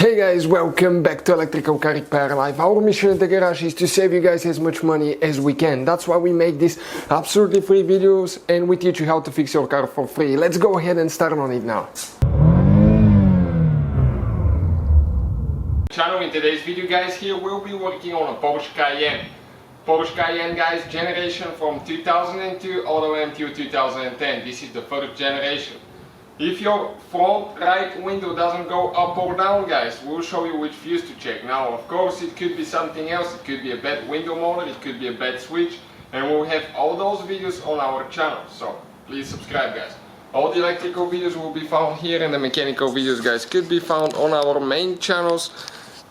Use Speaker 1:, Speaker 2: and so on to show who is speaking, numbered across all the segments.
Speaker 1: Hey guys, welcome back to Electrical Car Repair Live. Our mission at the garage is to save you guys as much money as we can. That's why we make these absolutely free videos and we teach you how to fix your car for free. Let's go ahead and start on it now. In today's video guys, here we'll be working on a Porsche Cayenne. Porsche Cayenne guys, generation from 2002 all the way until 2010. This is the first generation. If your front right window doesn't go up or down guys, we'll show you which fuse to check. Now of course it could be something else, it could be a bad window motor, it could be a bad switch, and we'll have all those videos on our channel, so please subscribe guys. All the electrical videos will be found here and the mechanical videos guys could be found on our main channels,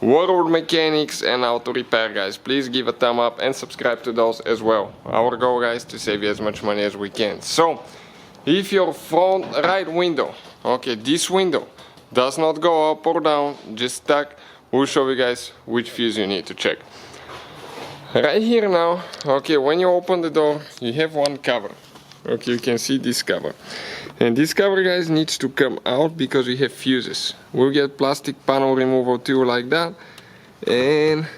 Speaker 1: World Mechanics and Auto Repair guys. Please give a thumb up and subscribe to those as well. Our goal guys to save you as much money as we can. So if your front right window, okay, this window does not go up or down, just stuck, we'll show you guys which fuse you need to check. Right here now, okay, when you open the door, you have one cover. Okay, you can see this cover. And this cover guys needs to come out because we have fuses. We'll get plastic panel removal tool like that and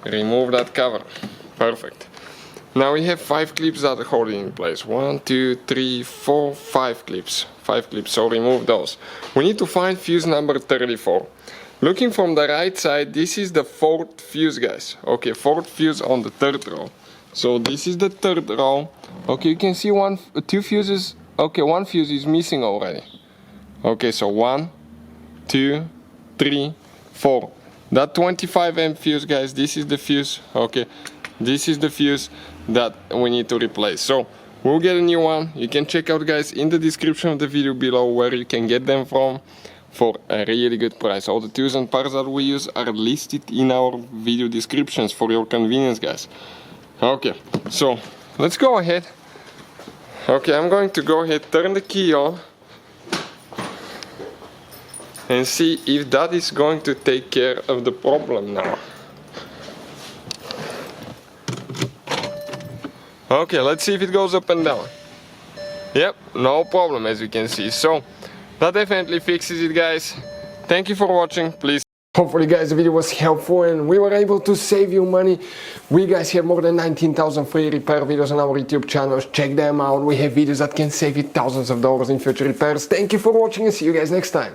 Speaker 1: remove that cover. Perfect. Now we have 5 clips that are holding in place. 1, 2, 3, 4, 5 clips. 5 clips, so remove those. We need to find fuse number 34. Looking from the right side, this is the 4th fuse guys. Okay, 4th fuse on the 3rd row. So this is the 3rd row. Okay, you can see 2 fuses. Okay, 1 fuse is missing already. Okay, so 1, 2, 3, 4. That 25 amp fuse guys, this is the fuse. Okay, this is the fuse that we need to replace. So we'll get a new one. You can check out guys in the description of the video below where you can get them from for a really good price. All the tools and parts that we use are listed in our video descriptions for your convenience guys. Okay, so let's go ahead. Okay, I'm going to go ahead, turn the key on and see if that is going to take care of the problem now. Okay, let's see if it goes up and down. Yep, no problem as you can see. So that definitely fixes it guys. Thank you for watching. Please. Hopefully guys the video was helpful and we were able to save you money. We guys have more than 19,000 free repair videos on our YouTube channels. Check them out. We have videos that can save you thousands of dollars in future repairs. Thank you for watching and see you guys next time.